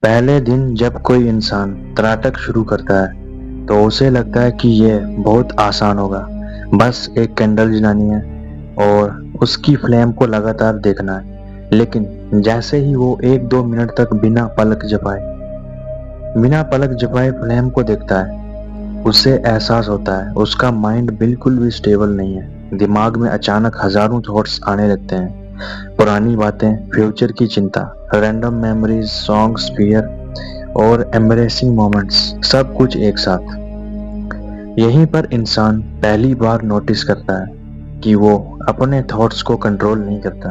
पहले दिन जब कोई इंसान त्राटक शुरू करता है तो उसे लगता है कि यह बहुत आसान होगा। बस एक कैंडल जलानी है और उसकी फ्लेम को लगातार देखना है। लेकिन जैसे ही वो 1-2 मिनट तक बिना पलक झपकाए फ्लेम को देखता है, उसे एहसास होता है उसका माइंड बिल्कुल भी स्टेबल नहीं है। दिमाग में अचानक हजारों थॉट्स आने लगते हैं। पुरानी बातें, फ्यूचर की चिंता, रैंडम मेमोरीज, सॉन्ग्स, फियर और एम्बरेसिंग मोमेंट्स, सब कुछ एक साथ। यहीं पर इंसान पहली बार नोटिस करता है कि वो अपने थॉट्स को कंट्रोल नहीं करता,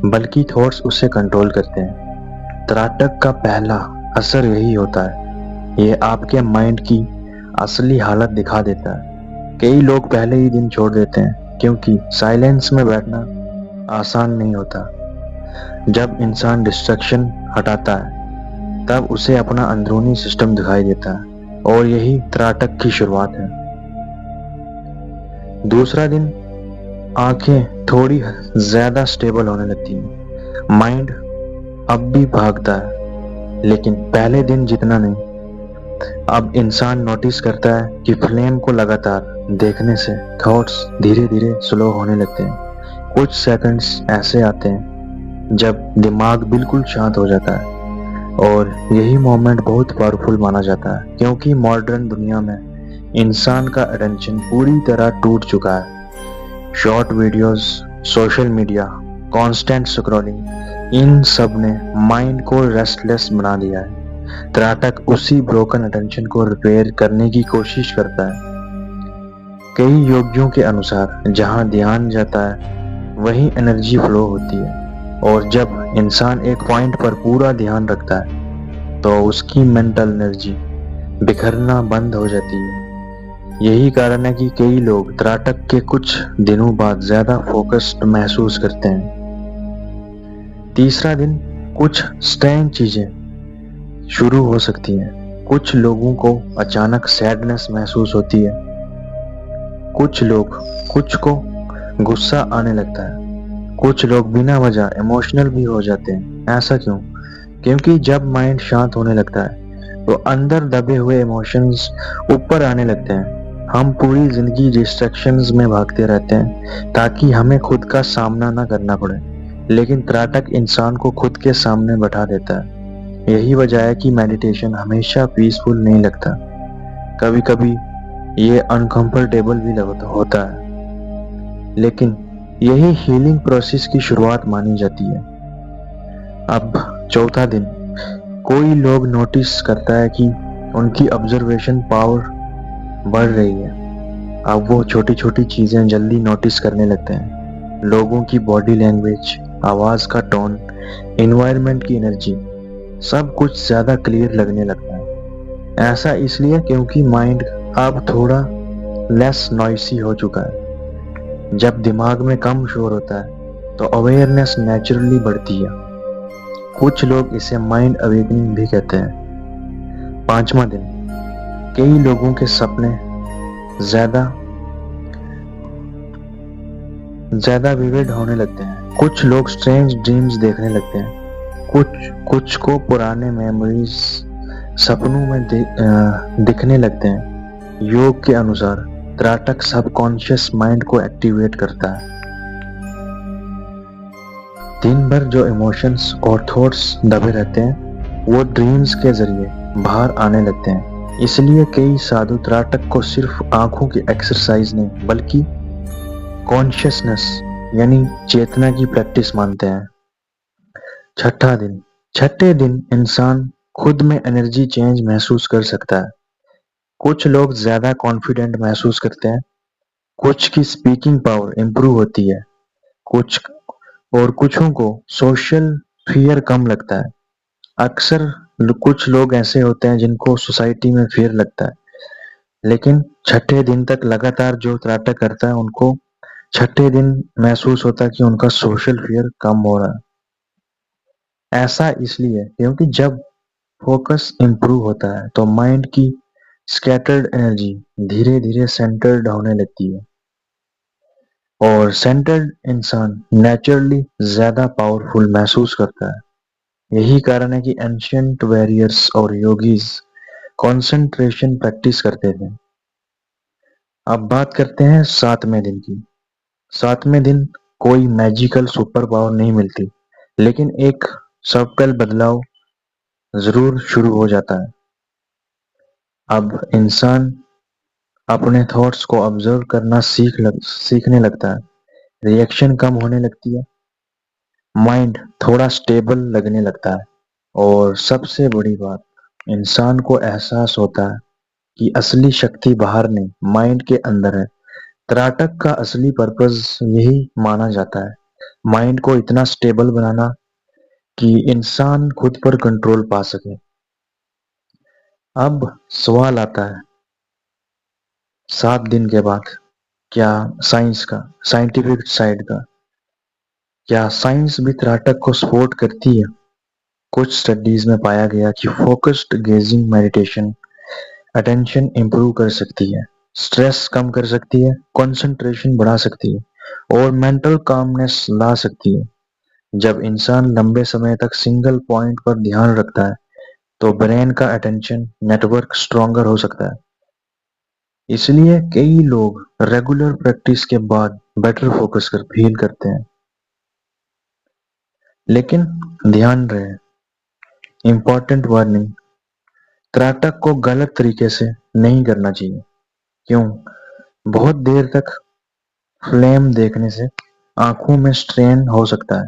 बल्कि थॉट्स उसे कंट्रोल करते हैं। त्राटक का पहला असर यही होता है। ये आपके माइंड की असली हालत दिखा देता है। कई लोग पहले ही दिन छोड़ देते हैं क्योंकि साइलेंस में बैठना आसान नहीं होता। जब इंसान डिस्ट्रैक्शन हटाता है तब उसे अपना अंदरूनी सिस्टम दिखाई देता है, और यही त्राटक की शुरुआत है। दूसरा दिन आंखें थोड़ी ज्यादा स्टेबल होने लगती हैं। माइंड अब भी भागता है, लेकिन पहले दिन जितना नहीं। अब इंसान नोटिस करता है कि फ्लेम को लगातार देखने से थॉट्स धीरे धीरे स्लो होने लगते हैं। कुछ सेकंड्स ऐसे आते हैं जब दिमाग बिल्कुल शांत हो जाता है, और यही मोमेंट बहुत पावरफुल माना जाता है क्योंकि मॉडर्न दुनिया में इंसान का अटेंशन पूरी तरह टूट चुका है। Short videos, social media, constant scrolling, इन सब ने माइंड को रेस्टलेस बना दिया है। त्राटक उसी ब्रोकन अटेंशन को रिपेयर करने की कोशिश करता है। कई योगियों के अनुसार जहां ध्यान जाता है वहीं एनर्जी फ्लो होती है, और जब इंसान एक पॉइंट पर पूरा ध्यान रखता है तो उसकी मेंटल एनर्जी बिखरना बंद हो जाती है। यही कारण है कि कई लोग त्राटक के कुछ दिनों बाद ज्यादा फोकस्ड महसूस करते हैं। तीसरा दिन कुछ स्ट्रेंज चीजें शुरू हो सकती हैं। कुछ लोगों को अचानक सैडनेस महसूस होती है। कुछ को गुस्सा आने लगता है। कुछ लोग बिना वजह इमोशनल भी हो जाते हैं। ऐसा क्यों? क्योंकि जब माइंड शांत होने लगता है तो अंदर दबे हुए इमोशंस ऊपर आने लगते हैं। हम पूरी जिंदगी डिस्ट्रैक्शंस में भागते रहते हैं ताकि हमें खुद का सामना ना करना पड़े, लेकिन त्राटक इंसान को खुद के सामने बैठा देता है। यही वजह है कि मेडिटेशन हमेशा पीसफुल नहीं लगता। कभी कभी ये अनकंफर्टेबल भी होता है, लेकिन यही हीलिंग प्रोसेस की शुरुआत मानी जाती है। अब चौथा दिन कोई लोग नोटिस करता है कि उनकी ऑब्जर्वेशन पावर बढ़ रही है। अब वो छोटी छोटी चीजें जल्दी नोटिस करने लगते हैं। लोगों की बॉडी लैंग्वेज, आवाज का टोन, एनवायरनमेंट की एनर्जी, सब कुछ ज्यादा क्लियर लगने लगता है। ऐसा इसलिए क्योंकि माइंड अब थोड़ा लेस नॉइसी हो चुका है। जब दिमाग में कम शोर होता है तो अवेयरनेस नेचुरली बढ़ती है। कुछ लोग इसे माइंड अवेकनिंग भी कहते हैं। पांचवा दिन कई लोगों के सपने ज्यादा विविड होने लगते हैं। कुछ लोग स्ट्रेंज ड्रीम्स देखने लगते हैं। कुछ को पुराने मेमोरीज सपनों में दिखने लगते हैं। योग के अनुसार त्राटक सबकॉन्शियस माइंड को एक्टिवेट करता है। दिन भर जो इमोशंस और थॉट्स दबे रहते हैं वो ड्रीम्स के जरिए बाहर आने लगते हैं। इसलिए कई साधु त्राटक को सिर्फ आंखों की एक्सरसाइज नहीं बल्कि कॉन्शियसनेस यानी चेतना की प्रैक्टिस मानते हैं। छठे दिन इंसान खुद में एनर्जी चेंज महसूस कर सकता है। कुछ लोग ज्यादा कॉन्फिडेंट महसूस करते हैं। कुछ की स्पीकिंग पावर इंप्रूव होती है। कुछों को सोशल फियर कम लगता है। अक्सर कुछ लोग ऐसे होते हैं जिनको सोसाइटी में फियर लगता है, लेकिन छठे दिन तक लगातार जो त्राटक करता है उनको छठे दिन महसूस होता है कि उनका सोशल फियर कम हो रहा है। ऐसा इसलिए क्योंकि जब फोकस इंप्रूव होता है तो माइंड की स्कैटर्ड एनर्जी धीरे धीरे सेंटर्ड होने लगती है, और सेंटर्ड इंसान नेचुरली ज्यादा पावरफुल महसूस करता है। यही कारण है कि एंशियंट वॉरियर्स और योगीज कंसंट्रेशन प्रैक्टिस करते थे। अब बात करते हैं 7वें दिन की। 7वें दिन कोई मैजिकल सुपर पावर नहीं मिलती, लेकिन एक सबटल बदलाव जरूर शुरू हो जाता है। अब इंसान अपने थॉट्स को ऑब्जर्व करना सीखने लगता है। रिएक्शन कम होने लगती है, माइंड थोड़ा स्टेबल लगने लगता है, और सबसे बड़ी बात, इंसान को एहसास होता है कि असली शक्ति बाहर नहीं, माइंड के अंदर है। त्राटक का असली पर्पस यही माना जाता है, माइंड को इतना स्टेबल बनाना कि इंसान खुद पर कंट्रोल पा सके। अब सवाल आता है, 7 दिन के बाद क्या साइंस का, साइंटिफिक साइड का, क्या साइंस भी त्राटक को सपोर्ट करती है? कुछ स्टडीज में पाया गया कि focused gazing meditation attention improve कर सकती है, स्ट्रेस कम कर सकती है, कंसंट्रेशन बढ़ा सकती है और मेंटल कामनेस ला सकती है। जब इंसान लंबे समय तक सिंगल पॉइंट पर ध्यान रखता है तो ब्रेन का अटेंशन नेटवर्क स्ट्रॉन्गर हो सकता है। इसलिए कई लोग रेगुलर प्रैक्टिस के बाद बेटर फोकस कर फील करते हैं। लेकिन ध्यान रहे, इंपॉर्टेंट वार्निंग, त्राटक को गलत तरीके से नहीं करना चाहिए। क्यों? बहुत देर तक फ्लेम देखने से आंखों में स्ट्रेन हो सकता है।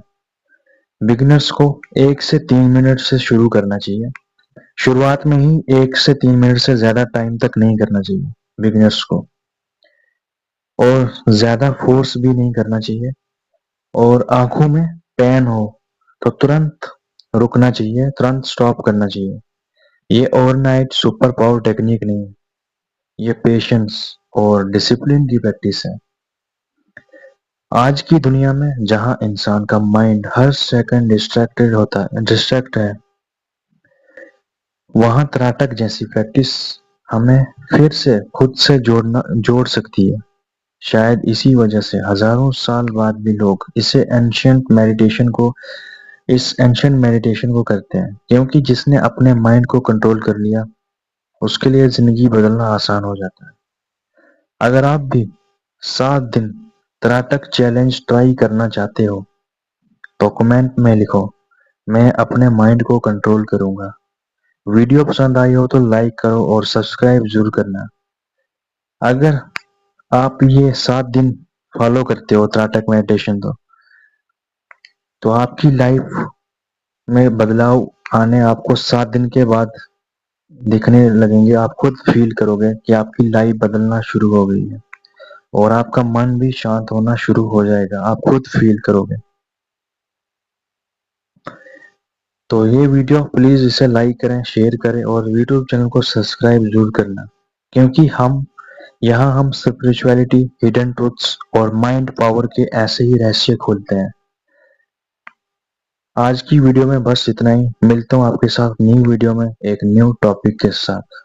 बिगिनर्स को 1 से 3 मिनट से शुरू करना चाहिए। शुरुआत में ही 1 से 3 मिनट से ज्यादा टाइम तक नहीं करना चाहिए बिगिनर्स को, और ज्यादा फोर्स भी नहीं करना चाहिए। और आंखों में पेन हो तो तुरंत रुकना चाहिए, तुरंत स्टॉप करना चाहिए। ये ओवरनाइट सुपर पावर टेक्निक नहीं है, ये पेशेंस और डिसिप्लिन की प्रैक्टिस है। आज की दुनिया में जहां इंसान का माइंड हर सेकंड डिस्ट्रैक्ट है, वहां त्राटक जैसी प्रैक्टिस हमें फिर से खुद से जोड़ सकती है। शायद इसी वजह से हजारों साल बाद भी लोग इस एंशिएंट मेडिटेशन को करते हैं, क्योंकि जिसने अपने माइंड को कंट्रोल कर लिया, उसके लिए जिंदगी बदलना आसान हो जाता है। अगर आप भी 7 दिन त्राटक चैलेंज ट्राई करना चाहते हो तो कमेंट में लिखो, मैं अपने माइंड को कंट्रोल करूंगा। वीडियो पसंद आई हो तो लाइक करो और सब्सक्राइब जरूर करना। अगर आप ये 7 दिन फॉलो करते हो त्राटक मेडिटेशन, तो आपकी लाइफ में बदलाव आने आपको 7 दिन के बाद दिखने लगेंगे। आप खुद फील करोगे कि आपकी लाइफ बदलना शुरू हो गई है, और आपका मन भी शांत होना शुरू हो जाएगा, आप खुद फील करोगे। तो ये वीडियो प्लीज इसे लाइक करें, शेयर करें और यूट्यूब चैनल को सब्सक्राइब जरूर करना, क्योंकि हम स्पिरिचुअलिटी, हिडन ट्रूथ्स और माइंड पावर के ऐसे ही रहस्य खोलते हैं। आज की वीडियो में बस इतना ही। मिलता हूँ आपके साथ न्यू वीडियो में एक न्यू टॉपिक के साथ।